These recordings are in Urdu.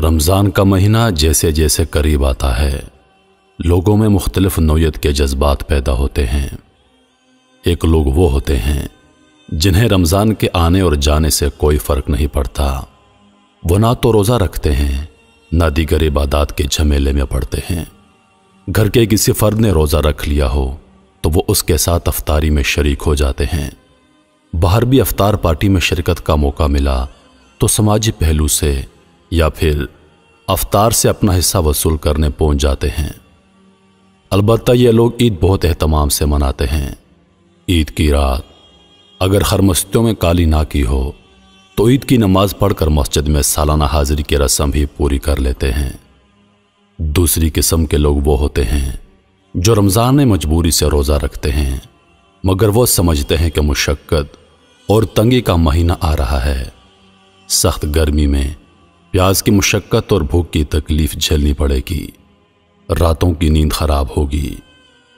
رمضان کا مہینہ جیسے جیسے قریب آتا ہے لوگوں میں مختلف نوعیت کے جذبات پیدا ہوتے ہیں۔ ایک لوگ وہ ہوتے ہیں جنہیں رمضان کے آنے اور جانے سے کوئی فرق نہیں پڑتا۔ وہ نہ تو روزہ رکھتے ہیں نہ دیگر عبادات کے جھمیلے میں پڑتے ہیں۔ گھر کے کسی فرد نے روزہ رکھ لیا ہو تو وہ اس کے ساتھ افطاری میں شریک ہو جاتے ہیں۔ باہر بھی افطار پارٹی میں شرکت کا موقع ملا تو سماجی پہلو سے یا پھر افطار سے اپنا حصہ وصول کرنے پہنچ جاتے ہیں۔ البتہ یہ لوگ عید بہت اہتمام سے مناتے ہیں۔ عید کی رات اگر خرمستیوں میں کالی نہ کی ہو تو عید کی نماز پڑھ کر مسجد میں سالانہ حاضری کی رسم بھی پوری کر لیتے ہیں۔ دوسری قسم کے لوگ وہ ہوتے ہیں جو رمضان میں مجبوری سے روزہ رکھتے ہیں، مگر وہ سمجھتے ہیں کہ مشقت اور تنگی کا مہینہ آ رہا ہے۔ سخت گرمی میں پیاس کی مشقت اور بھوک کی تکلیف جھیلنی پڑے گی، راتوں کی نیند خراب ہوگی،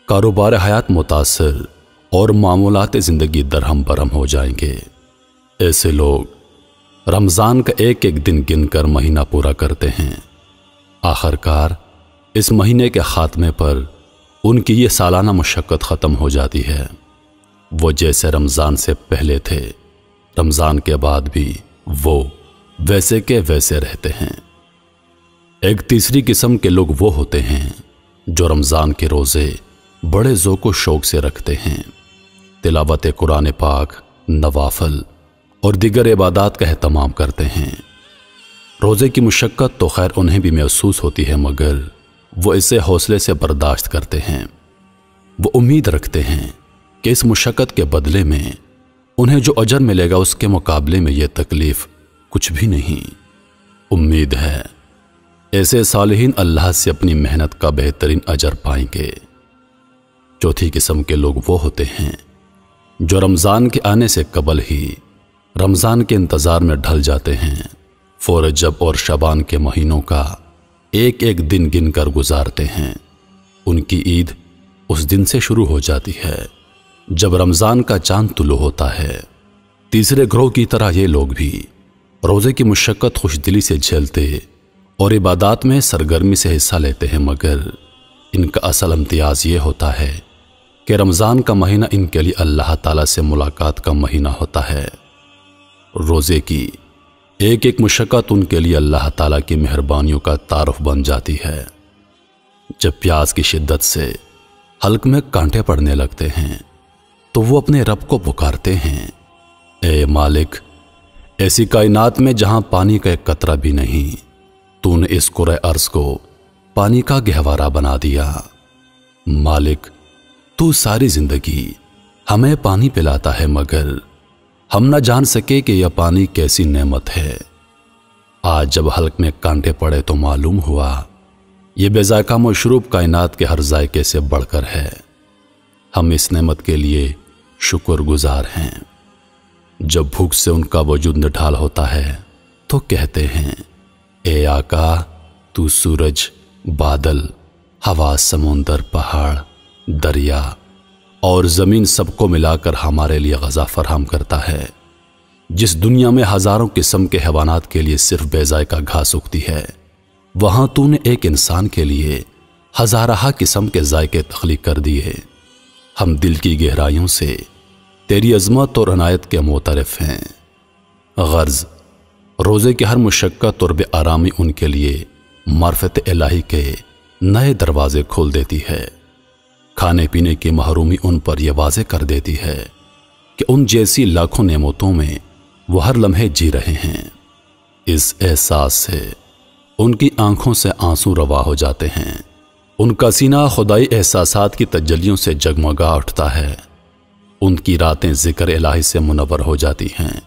کاروبار حیات متاثر اور معمولات زندگی درہم برہم ہو جائیں گے۔ ایسے لوگ رمضان کا ایک ایک دن گن کر مہینہ پورا کرتے ہیں۔ آخر کار اس مہینے کے خاتمے پر ان کی یہ سالانہ مشقت ختم ہو جاتی ہے۔ وہ جیسے رمضان سے پہلے تھے، رمضان کے بعد بھی وہ ویسے کے ویسے رہتے ہیں۔ ایک تیسری قسم کے لوگ وہ ہوتے ہیں جو رمضان کے روزے بڑے ذوق و شوق سے رکھتے ہیں۔ تلاوت قرآن پاک، نوافل اور دیگر عبادات کا اہتمام کرتے ہیں۔ روزے کی مشقت تو خیر انہیں بھی محسوس ہوتی ہے، مگر وہ اسے حوصلے سے برداشت کرتے ہیں۔ وہ امید رکھتے ہیں کہ اس مشقت کے بدلے میں انہیں جو اجر ملے گا اس کے مقابلے میں یہ تکلیف کچھ بھی نہیں۔ امید ہے ایسے صالحین اللہ سے اپنی محنت کا بہترین اجر پائیں گے۔ چوتھی قسم کے لوگ وہ ہوتے ہیں جو رمضان کے آنے سے قبل ہی رمضان کے انتظار میں ڈھل جاتے ہیں۔ رجب اور شعبان کے مہینوں کا ایک ایک دن گن کر گزارتے ہیں۔ ان کی عید اس دن سے شروع ہو جاتی ہے جب رمضان کا چاند طلوع ہوتا ہے۔ تیسرے گروہ کی طرح یہ لوگ بھی روزے کی مشقت خوش دلی سے جھیلتے اور عبادات میں سرگرمی سے حصہ لیتے ہیں، مگر ان کا اصل امتیاز یہ ہوتا ہے کہ رمضان کا مہینہ ان کے لیے اللہ تعالیٰ سے ملاقات کا مہینہ ہوتا ہے۔ روزے کی ایک ایک مشقت ان کے لیے اللہ تعالیٰ کی مہربانیوں کا تعارف بن جاتی ہے۔ جب پیاس کی شدت سے حلق میں کانٹے پڑنے لگتے ہیں تو وہ اپنے رب کو پکارتے ہیں، اے مالک، ایسی کائنات میں جہاں پانی کا ایک قطرہ بھی نہیں، تو نے اس کرۂ ارض کو پانی کا گہوارہ بنا دیا۔ مالک، تو ساری زندگی ہمیں پانی پلاتا ہے، مگر ہم نہ جان سکے کہ یہ پانی کیسی نعمت ہے۔ آج جب حلق میں کانٹے پڑے تو معلوم ہوا یہ بے ذائقہ مشروب کائنات کے ہر ذائقے سے بڑھ کر ہے۔ ہم اس نعمت کے لیے شکر گزار ہیں۔ جب بھوک سے ان کا وجود نڈھال ہوتا ہے تو کہتے ہیں، اے آقا، تو سورج، بادل، ہوا، سمندر، پہاڑ، دریا اور زمین سب کو ملا کر ہمارے لیے غذا فراہم کرتا ہے۔ جس دنیا میں ہزاروں قسم کے حیوانات کے لیے صرف بے ذائقہ گھاس اگتی ہے، وہاں تو نے ایک انسان کے لیے ہزارہ قسم کے ذائقے تخلیق کر دیے۔ ہم دل کی گہرائیوں سے تیری عظمت اور عنایت کے معترف ہیں۔ غرض روزے کی ہر مشقت اور بے آرامی ان کے لیے معرفت الہی کے نئے دروازے کھول دیتی ہے۔ کھانے پینے کی محرومی ان پر یہ واضح کر دیتی ہے کہ ان جیسی لاکھوں نعمتوں میں وہ ہر لمحے جی رہے ہیں۔ اس احساس سے ان کی آنکھوں سے آنسو روا ہو جاتے ہیں۔ ان کا سینہ خدائی احساسات کی تجلیوں سے جگمگا اٹھتا ہے۔ ان کی راتیں ذکر الہی سے منور ہو جاتی ہیں۔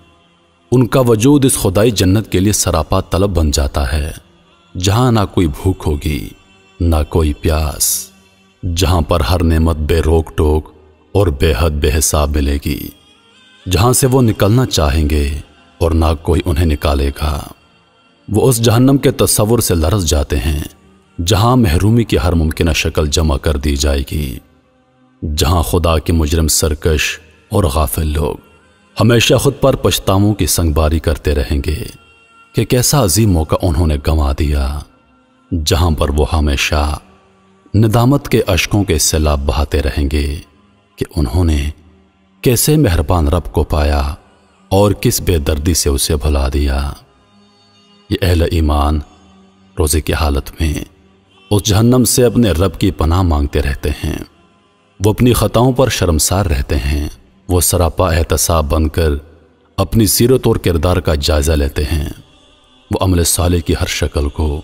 ان کا وجود اس خدائی جنت کے لیے سراپا طلب بن جاتا ہے، جہاں نہ کوئی بھوک ہوگی نہ کوئی پیاس، جہاں پر ہر نعمت بے روک ٹوک اور بے حد بے حساب ملے گی، جہاں سے وہ نکلنا چاہیں گے اور نہ کوئی انہیں نکالے گا۔ وہ اس جہنم کے تصور سے لرز جاتے ہیں جہاں محرومی کی ہر ممکنہ شکل جمع کر دی جائے گی، جہاں خدا کے مجرم سرکش اور غافل لوگ ہمیشہ خود پر پچھتاووں کی سنگباری کرتے رہیں گے۔ کہ کیسا عظیم موقع انہوں نے گنوا دیا، جہاں پر وہ ہمیشہ ندامت کے اشکوں کے سیلاب بہاتے رہیں گے کہ انہوں نے کیسے مہربان رب کو پایا اور کس بے دردی سے اسے بھلا دیا۔ یہ اہل ایمان روزے کی حالت میں اس جہنم سے اپنے رب کی پناہ مانگتے رہتے ہیں۔ وہ اپنی خطاؤں پر شرمسار رہتے ہیں۔ وہ سراپا احتساب بن کر اپنی سیرت اور کردار کا جائزہ لیتے ہیں۔ وہ عمل صالح کی ہر شکل کو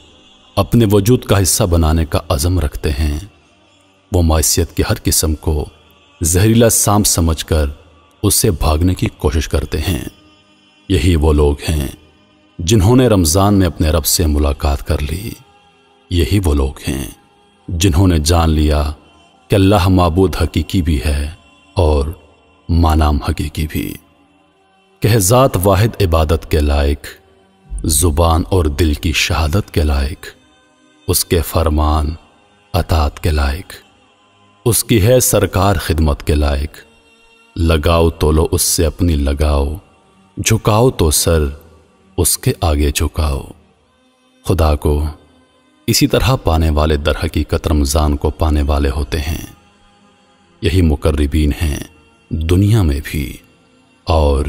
اپنے وجود کا حصہ بنانے کا عزم رکھتے ہیں۔ وہ معصیت کی ہر قسم کو زہریلا سانپ سمجھ کر اس سے بھاگنے کی کوشش کرتے ہیں۔ یہی وہ لوگ ہیں جنہوں نے رمضان میں اپنے رب سے ملاقات کر لی۔ یہی وہ لوگ ہیں جنہوں نے جان لیا کہ اللہ معبود حقیقی بھی ہے اور مانام حقیقی بھی، کہ ذات واحد عبادت کے لائق، زبان اور دل کی شہادت کے لائق، اس کے فرمان اطاعت کے لائق، اس کی ہے سرکار خدمت کے لائق۔ لگاؤ تو لو اس سے اپنی لگاؤ، جھکاؤ تو سر اس کے آگے جھکاؤ۔ خدا کو اسی طرح پانے والے در حقیقت رمضان کو پانے والے ہوتے ہیں۔ یہی مقربین ہیں دنیا میں بھی اور